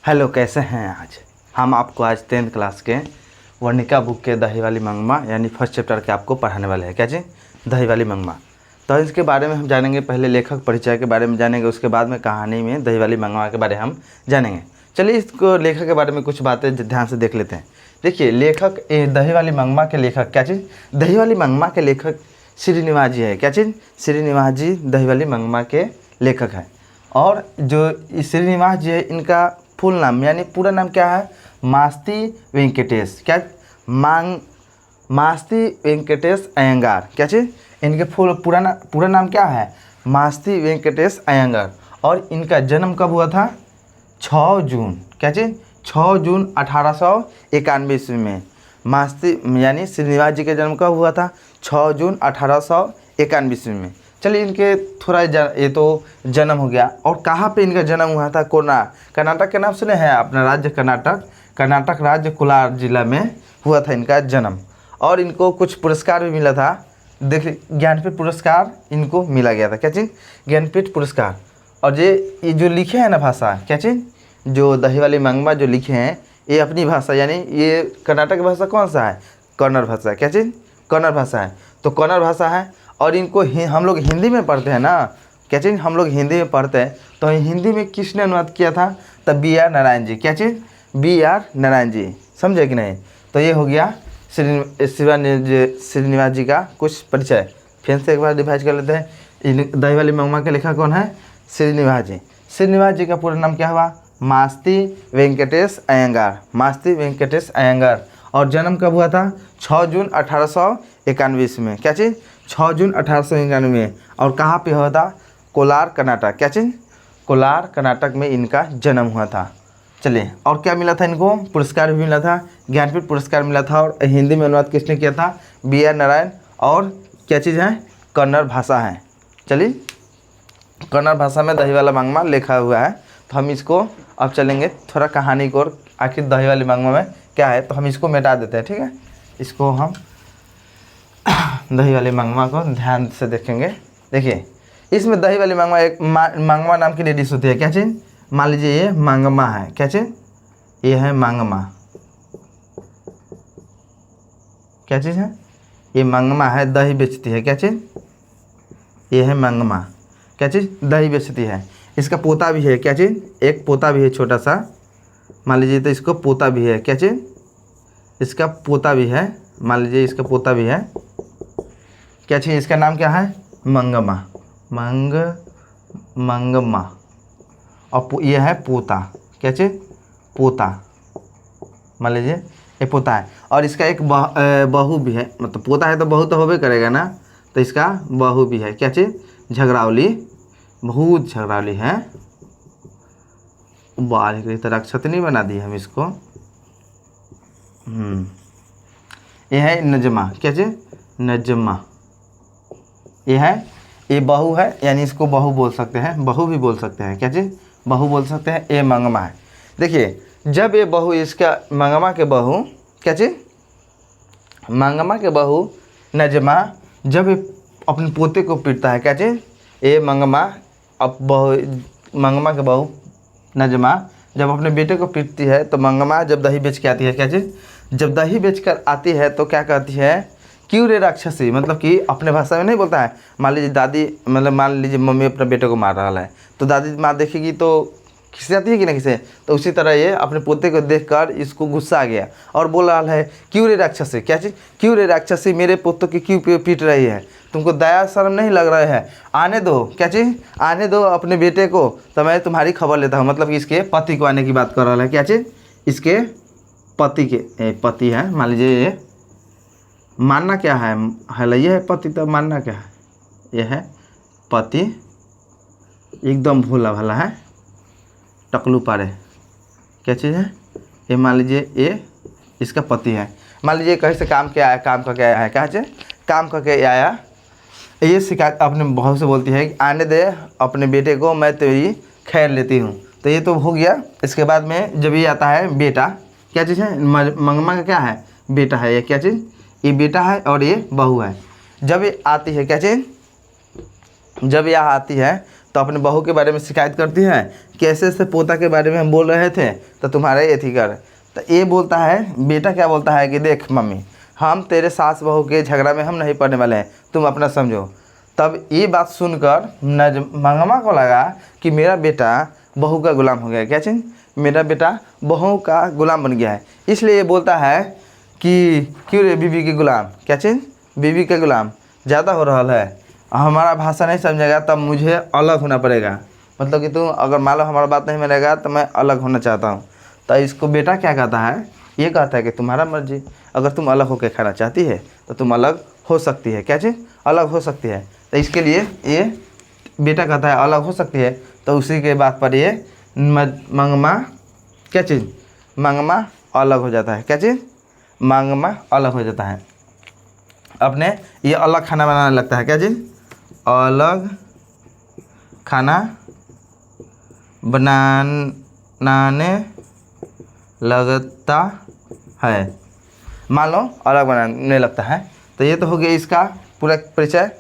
Hello, कैसे हैं? आज हम आपको आज 10th क्लास के वर्णिका बुक के दही वाली मंगमा यानी फर्स्ट चैप्टर के आपको पढ़ाने वाले हैं। क्या जी? दही वाली मंगमा। तो इसके बारे में हम जानेंगे। पहले लेखक परिचय के बारे में जानेंगे, उसके बाद में कहानी में दही वाली मंगमा के बारे में हम जानेंगे। चलिए इसको लेखक के बारे में कुछ बातें ध्यान से देख लेते हैं। देखिए, लेखक दही वाली मंगमा के लेखक क्या चीज़? दही वाली मंगमा के लेखक श्रीनिवास जी है। क्या चीज़? श्रीनिवास जी दही वाली मंगमा के लेखक हैं। और जो श्रीनिवास जी है, इनका फुल नाम यानी पूरा नाम क्या है? मास्ती वेंकटेश। क्या? मास्ती वेंकटेश अयंगार। क्या चीज़? इनके पूरा नाम क्या है? मास्ती वेंकटेश अयंगार। और इनका जन्म कब हुआ था? 6 जून। क्या चीज़? 6 जून 1891 ईस्वी में। मास्ती यानी श्रीनिवास जी का जन्म कब हुआ था? 6 जून 1891 ईस्वी में। चलिए इनके थोड़ा ये तो जन्म हो गया। और कहाँ पे इनका जन्म हुआ था? कर्नाटक के नाम सुने हैं? अपना राज्य कर्नाटक राज्य कोलार जिला में हुआ था इनका जन्म। और इनको कुछ पुरस्कार भी मिला था। देखिए, ज्ञानपीठ पुरस्कार इनको मिला गया था। क्या चीज़? ज्ञानपीठ पुरस्कार। और ये जो लिखे हैं ना भाषा, क्या चीज़? जो दही वाली मंगमा जो लिखे हैं, ये अपनी भाषा यानी ये कर्नाटक की भाषा कौन सा है? कन्नड़ भाषा। क्या चीज़? कन्नड़ भाषा है। तो कन्नड़ भाषा है। और इनको हम लोग हिंदी में पढ़ते हैं ना। क्या चीज़? हम लोग हिंदी में पढ़ते हैं। तो हिंदी में किसने अनुवाद किया था? तब B.R. नारायण जी। क्या चीज़? B.R. नारायण जी। समझे कि नहीं? तो ये हो गया श्रीनिवास जी का कुछ परिचय। फिर से एक बार रिवाइज कर लेते हैं। दही वाली मंगमा के लेखक कौन है? श्रीनिवास जी। श्रीनिवास जी का पूरा नाम क्या हुआ? मास्ती वेंकटेश अयंगार। मास्ती वेंकटेश अयंगार। और जन्म कब हुआ था? 6 जून 1891 में। क्या चीज़? 6 जून 1891 में। और कहाँ पे हुआ था? कोलार कर्नाटक। क्या चीज़? कोलार कर्नाटक में इनका जन्म हुआ था। चलिए, और क्या मिला था इनको? पुरस्कार भी मिला था। ज्ञानपीठ पुरस्कार मिला था। और हिंदी में अनुवाद किसने किया था? B.R. नारायण। और क्या चीज़ है? कन्नड़ भाषा है। चलिए, कन्नड़ भाषा में दही वाला मंगमा लिखा हुआ है। तो हम इसको अब चलेंगे थोड़ा कहानी को, और आखिर दही वाली मंगमा में क्या है। तो हम इसको मिटा देते हैं। ठीक है, इसको हम दही वाली मंगमा को ध्यान से देखेंगे। देखिए, इसमें दही वाली मंगमा एक मंगमा नाम की डिश होती है। क्या चीज़? मान लीजिए ये मंगमा है। क्या चीज़? ये है मंगमा। क्या चीज़ है? ये मंगमा है, दही बेचती है। क्या चीज़? ये है मंगमा। क्या चीज़? दही बेचती है। इसका पोता भी है। क्या चीज़? एक पोता भी है छोटा सा। मान लीजिए तो इसको पोता भी है। क्या चीज़? इसका पोता भी है। मान लीजिए इसका पोता भी है। क्या चीज़? इसका नाम क्या है? मंगमा। मंगमा। और ये है पोता। क्या चीज़? पोता। मान लीजिए ये पोता है। और इसका एक बहू भी है। मतलब पोता है तो बहू तो होबे करेगा ना। तो इसका बहू भी है। क्या चीज़? झगड़ावली। बहुत झगड़ावली है। बाल की तरह छतनी बना दी हम इसको। ये है नजमा। क्या चीज़? नजमा। ये है, ये बहू है, यानी इसको बहू बोल सकते हैं, बहू भी बोल सकते हैं। क्या चीज़? बहू बोल सकते हैं। ये मंगमा है। देखिए, जब ये बहू, इसका मंगमा के बहू, क्या चीज़? मंगमा के बहू नजमा जब ये अपने पोते को पीटता है। क्या चीज़? ये मंगमा मंगमा के बहू नजमा जब अपने बेटे को पीटती है, तो मंगमा जब दही बेच के आती है। क्या चीज़? जब दही बेच कर आती है तो क्या कहती है? क्यों रे राक्षसी। मतलब कि अपने भाषा में नहीं बोलता है। मान लीजिए दादी, मतलब मान लीजिए मम्मी अपने बेटे को मार रहा है, तो दादी माँ देखेगी तो खिस जाती है कि नहीं खिसे। तो उसी तरह ये अपने पोते को देखकर इसको गुस्सा आ गया और बोल रहा है, क्यों रे राक्षसी। क्या चीज़? क्यों रे राक्षसी, मेरे पोतों की क्यों पीट रही है? तुमको दया शर्म नहीं लग रहा है? आने दो। क्या चीज़? आने दो अपने बेटे को, तो मैं तुम्हारी खबर लेता हूँ। मतलब कि इसके पति को आने की बात कर रहा है। क्या चीज़? इसके पति है। मान लीजिए ये मानना क्या है? ये है पति, तो मानना क्या है? ये है पति। एकदम भोला भाला है, टकलू पारे। क्या चीज़ है? ये मान लीजिए ये इसका पति है। मान लीजिए कहीं से काम के आया, काम करके आया है। क्या चीज़? काम करके आया। ये शिकायत अपने बहू से बोलती है कि आने दे अपने बेटे को, मैं तेरी खैर लेती हूँ। तो ये तो हो गया। इसके बाद में जब ये आता है बेटा, क्या चीज़ है? मंगमा का क्या है? बेटा है ये। क्या चीज़? ये बेटा है और ये बहू है। जब ये आती है, क्या चीज़? जब यह आती है तो अपने बहू के बारे में शिकायत करती है कि ऐसे ऐसे पोता के बारे में हम बोल रहे थे तो तुम्हारे ये थी कर। तो ये बोलता है, बेटा क्या बोलता है कि देख मम्मी, हम तेरे सास बहू के झगड़ा में हम नहीं पड़ने वाले हैं, तुम अपना समझो। तब ये बात सुनकर मंगमा को लगा कि मेरा बेटा बहू का गुलाम हो गया। क्या चीज़? मेरा बेटा बहू का गुलाम बन गया है। इसलिए ये बोलता है कि क्यों रे बीवी के गुलाम। क्या चीज़? बीवी के गुलाम ज़्यादा हो रहा है, हमारा भाषा नहीं समझेगा तब मुझे अलग होना पड़ेगा। मतलब कि तुम अगर मान लो हमारा बात नहीं मानेगा तो मैं अलग होना चाहता हूँ। तो इसको बेटा क्या कहता है, ये कहता है कि तुम्हारा मर्जी, अगर तुम अलग होकर खाना चाहती है तो तुम अलग हो सकती है। क्या चीज़? अलग हो सकती है। तो इसके लिए ये बेटा कहता है अलग हो सकती है। तो उसी के बात पर ये मंगमा, क्या चीज़? मंगमा अलग हो जाता है। क्या चीज़? मंगमा अलग हो जाता है, अपने ये अलग खाना बनाने लगता है। क्या चीज़? अलग खाना बनाने लगता है। मान लो अलग बनाने लगता है। तो ये तो हो गया इसका पूरा परिचय।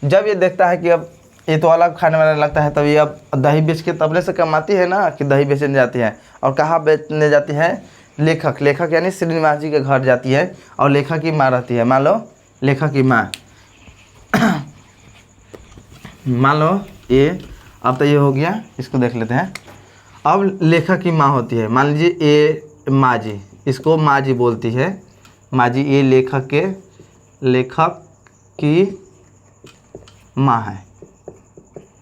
जब ये देखता है कि अब ये तो अलग खाने बनाने लगता है, तब ये अब दही बेच के तबले से कमाती है ना, कि दही बेचने जाती है। और कहाँ बेचने जाती है? लेखक यानी श्रीनिवास जी के घर जाती है। और लेखक की माँ रहती है। मान लो लेखक की माँ मान लो ये, अब तो ये हो गया, इसको देख लेते हैं। अब लेखक की माँ होती है, मान लीजिए ये माँ जी, इसको माँ जी बोलती है। माँ जी ये लेखक की माँ है,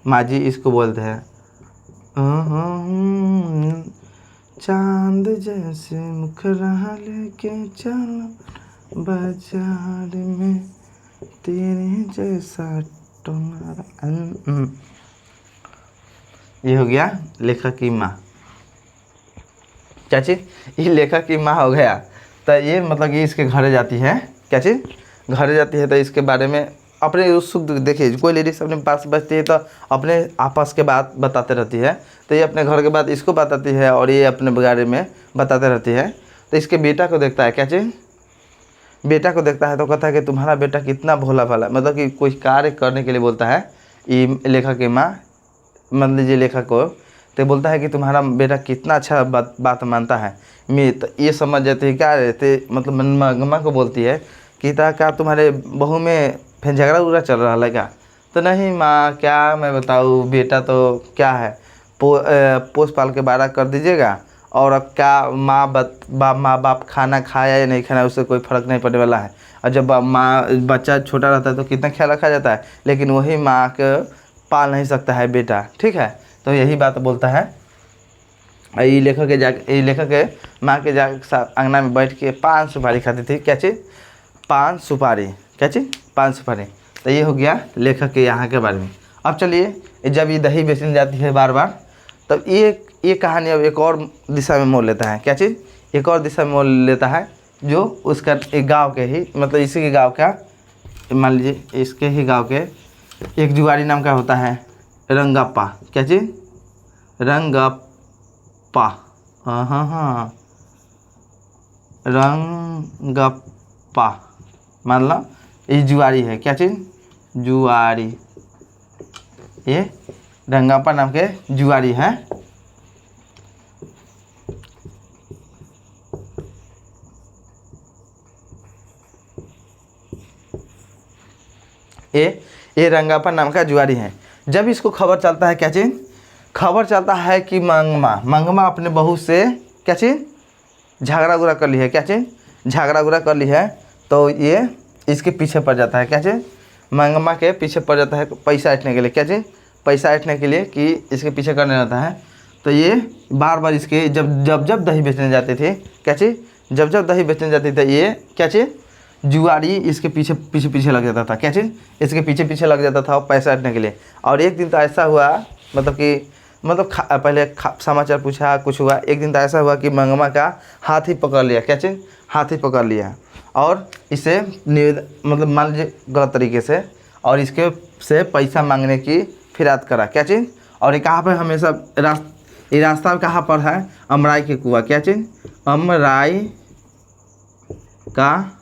माँ जी इसको बोलते हैं। चांद जैसे मुखरा लेके चल बाजार में, तेरे जैसा टुमारा। ये हो गया लेखक की माँ। क्या चीज़? ये लेखक की माँ हो गया। तो ये मतलब कि इसके घर जाती है। क्या चीज़? घर जाती है। तो इसके बारे में अपने उत्सुक, देखिए कोई लेडीज अपने पास बचती है तो अपने आपस के बात बताते रहती है। तो ये अपने घर के बात इसको बताती है और ये अपने बारे में बताते रहती है। तो इसके बेटा को देखता है। क्या चीज़? बेटा को देखता है तो कहता है कि तुम्हारा बेटा कितना भोला भाला, मतलब कि कोई कार्य करने के लिए बोलता है। ये लेखक की माँ, मान लीजिए लेखक को, तो बोलता है कि तुम्हारा बेटा कितना अच्छा बात मानता है। मैं तो ये समझ जाती है क्या रहते, मतलब मंगमा को बोलती है कि क्या तुम्हारे बहू में फिर झगड़ा उगड़ा चल रहा है क्या? तो नहीं माँ, क्या मैं बताऊँ, बेटा तो क्या है, पोस पाल के बड़ा कर दीजिएगा। और अब क्या माँ बाप खाना खाया या नहीं खाना उससे कोई फ़र्क नहीं पड़ने वाला है। और जब बच्चा छोटा रहता है तो कितना ख्याल रखा जाता है, लेकिन वही माँ को पाल नहीं सकता है बेटा। ठीक है, तो यही बात बोलता है। ये लेखक के माँ के अंगना में बैठ के 5 सुपारी खाती थी। क्या चीज़? 5 सुपारी। क्या चीज़? 5 सुपारी। तो ये हो गया लेखक के यहाँ के बारे में। अब चलिए, जब ये दही बेचने जाती है बार बार, तब ये कहानी अब एक और दिशा में मोड़ लेता है। क्या चीज़? एक और दिशा में मोड़ लेता है, जो उसका एक गांव के ही, मतलब इसी के गांव का, मान लीजिए इसके ही गांव के एक जुआरी नाम का होता है, रंगप्पा। क्या चीज़? रंगप्पा। हाँ, रंगप्पा, मान लो ये जुआरी है। क्या चीज़? जुआरी। ये रंगप्पा नाम के जुआरी हैं। ये रंगप्पा नाम का जुआरी है। जब इसको खबर चलता है, क्या चीज़? खबर चलता है कि मंगमा अपने बहू से, क्या चीज़? झगड़ा उगड़ा कर ली है। क्या चीज़? झगड़ा उगड़ा कर ली है। तो ये इसके पीछे पड़ जाता है। क्या चीज़? मंगमा के पीछे पड़ जाता है पैसा ऐंठने के लिए। क्या चीज़? पैसा ऐंठने के लिए कि इसके पीछे करने रहता है। तो ये बार बार इसके जब दही बेचने जाते थे। क्या चीज़? जब दही बेचने जाते थे, ये क्या चीज़? जुआरी इसके पीछे लग जाता था। क्या चीज़? इसके पीछे लग जाता था पैसा ऐंठने के लिए। और एक दिन तो ऐसा हुआ, पहले समाचार पूछा, कुछ हुआ। एक दिन तो ऐसा हुआ कि मंगमा का हाथ ही पकड़ लिया। क्या चीज़? हाथ ही पकड़ लिया और इसे मान लीजिए गलत तरीके से, और इसके से पैसा मांगने की फिराद करा। क्या चीज़? और ये कहाँ पर हमेशा ये रास्ता कहाँ पर है? अमराई के कुआं। क्या चीज़? अमराई का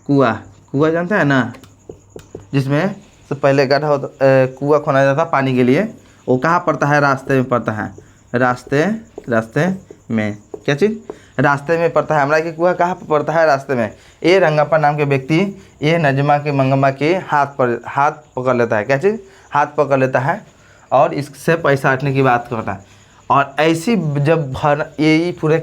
कुआं जानते हैं ना, जिसमें से पहले गड्ढा कुआं खोना जाता था पानी के लिए। वो कहाँ पड़ता है, रास्ते में पड़ता है, रास्ते में, क्या चीज़, रास्ते में पड़ता है। हमरा के कुआ कहाँ पर पड़ता है, रास्ते में। ये रंगापा नाम के व्यक्ति ये नजमा के मंगमा के हाथ पकड़ लेता है, क्या चीज़, हाथ पकड़ लेता है और इससे पैसा हटने की बात करता है। और ऐसी जब ये पूरे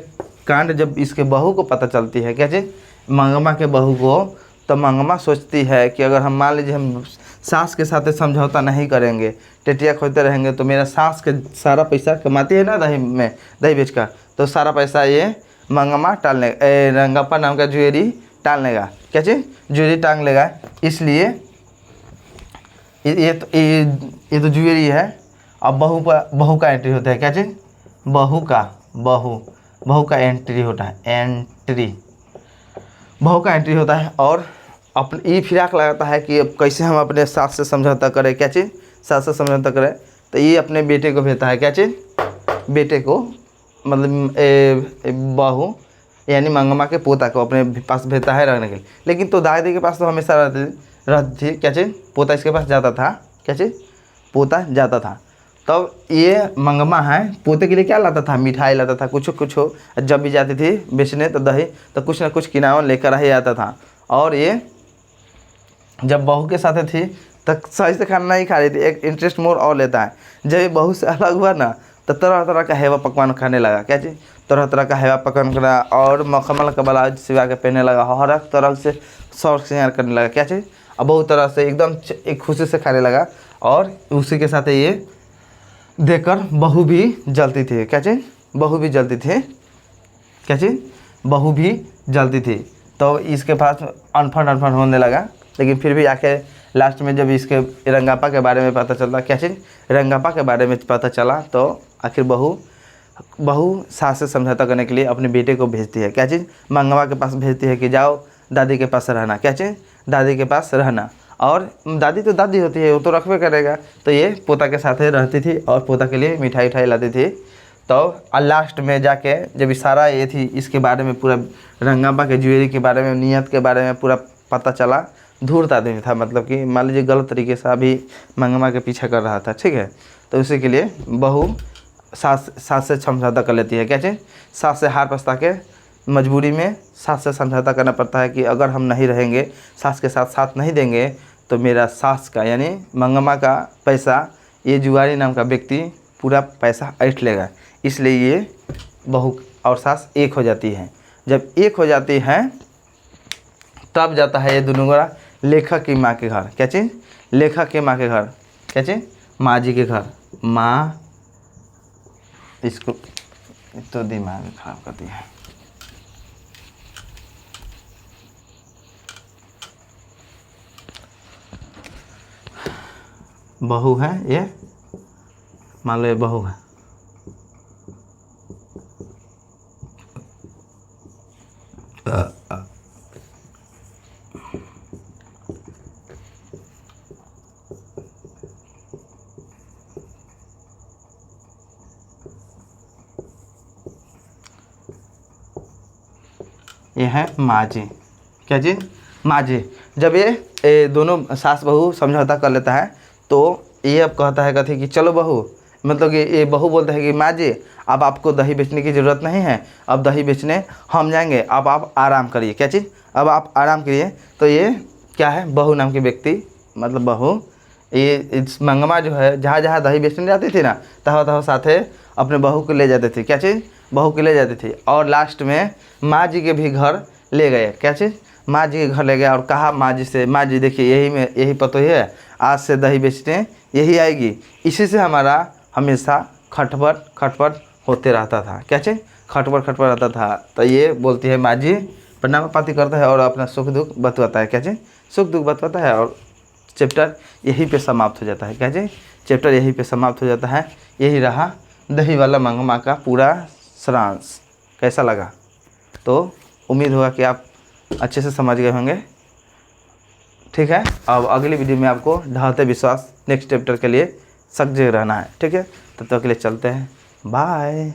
कांड जब इसके बहू को पता चलती है, क्या चीज़, मंगमा के बहू को, तो मंगमा सोचती है कि अगर हम मान लीजिए हम सास के साथ समझौता नहीं करेंगे, टेटिया खोजते रहेंगे, तो मेरा सास के सारा पैसा कमाती है ना दही में, दही बेचकर, तो सारा पैसा ये मंगमा टालने, रंगापा नाम का ज्वेलरी टाल लेगा, क्या चीज़, ज्वेलरी टांग लेगा। इसलिए ये तो ज्वेलरी है। अब बहू का एंट्री होता है, क्या चीज़, बहू का एंट्री होता है, बहू का एंट्री होता है। और अपने ये फिराक लगाता है कि अब कैसे हम अपने सास से समझौता करें, क्या चीज़, सास से समझौता करें। तो ये अपने बेटे को भेजता है, क्या चीज़, बेटे को, मतलब बहू यानी मंगमा के पोता को अपने पास भेजता है रहने के लिए। लेकिन तो दादी के पास तो हमेशा रहती थी, क्या चीज़, पोता इसके पास जाता था, क्या चीज़, पोता जाता था। तब ये मंगमा है पोते के लिए क्या लाता था, मिठाई लाता था, कुछ जब भी जाती थी बेचने तो दही तो कुछ ना कुछ किनावन लेकर ही आता था। और ये जब बहू के साथ थी तो सही से खाना नहीं खा रही थी, एक इंटरेस्ट मोर और लेता है। जब ये बहू से अलग हुआ ना तो तरह तरह का हेवा पकवान खाने लगा, क्या चीज़, तरह तरह का हेवा पकवान करा और मखमल का ब्लाउज सिवा के पहनने लगा, हर एक तरह से शौक श्रृंगार करने लगा, क्या चीज़, और बहुत तरह से एकदम एक खुशी से खाने लगा। और उसी के साथ ये देखकर बहू भी जलती थी, क्या चीज़, बहू भी जलती थी, क्या चीज़, बहू भी जलती थी। तो इसके पास अनफन होने लगा। लेकिन फिर भी आके लास्ट में जब इसके रंगापा के बारे में पता चलता, क्या चीज़, रंगापा के बारे में पता चला, तो आखिर बहू सास से समझौता करने के लिए अपने बेटे को भेजती है, क्या चीज़, मंगमा के पास भेजती है कि जाओ दादी के पास रहना, क्या चीज़, दादी के पास रहना। और दादी तो दादी होती है, वो तो रखबे करेगा। तो ये पोता के साथ रहती थी और पोता के लिए मिठाई लाती थी। तो लास्ट में जाके जब इशारा ये थी इसके बारे में पूरा रंगापा के ज्वेलरी के बारे में, नियत के बारे में पूरा पता चला, धूर्त आदमी था, मतलब कि मान लीजिए गलत तरीके से अभी मंगमा के पीछा कर रहा था, ठीक है। तो उसी के लिए बहू सास से समझौता कर लेती है, क्या चीज़, सास से हार पछता के मजबूरी में सास से समझौता करना पड़ता है कि अगर हम नहीं रहेंगे, सास के साथ नहीं देंगे, तो मेरा सास का यानी मंगमा का पैसा ये जुआरी नाम का व्यक्ति पूरा पैसा ऐंठ लेगा। इसलिए ये बहू और सास एक हो जाती है। जब एक हो जाती है तब जाता है ये दोनों गोरा लेखक की माँ के घर, क्या चीज़, लेखक के माँ के घर, क्या चीज़, माँ जी के घर। माँ इसको तो दिमाग खराब करती है। बहू है ये, मान लो ये बहू है, ये है माँ जी, क्या जी, माँ जी। जब ये दोनों सास बहू समझौता कर लेता है तो ये अब कहता है कथी कि चलो बहू, मतलब कि ये बहू बोलता है कि माँ जी अब आपको दही बेचने की ज़रूरत नहीं है, अब दही बेचने हम जाएंगे, अब आप आराम करिए, क्या चीज़, अब आप आराम करिए। तो ये क्या है, बहू नाम की व्यक्ति, मतलब बहू, ये मंगमा जो है जहाँ जहाँ दही बेचने जाती थी ना, तहाँ साथे अपने बहू को ले जाते थे, क्या चीज़, बहू को ले जाती थी। और लास्ट में माँ जी के भी घर ले गए, क्या चीज़, माँ जी के घर ले गया और कहा माँ जी से, माँ जी देखिए यही पतो ही है, आज से दही बेचने यही आएगी। इसी से हमारा हमेशा खटपट होते रहता था, क्या चीज़, खटपट रहता था। तो ये बोलती है माँ जी, प्रणाम पाती करता है और अपना सुख दुख बतवाता है, क्या चीज़, सुख दुख बतवाता है। और चैप्टर यहीं पे समाप्त हो जाता है, क्या चीज़, चैप्टर यहीं पे समाप्त हो जाता है। यही रहा दही वाला मंगमा का पूरा सारांश। कैसा लगा? तो उम्मीद होगा कि आप अच्छे से समझ गए होंगे, ठीक है। अब अगली वीडियो में आपको ढालते विश्वास नेक्स्ट चैप्टर के लिए सजग रहना है, ठीक है। तब तक के लिए चलते हैं, बाय।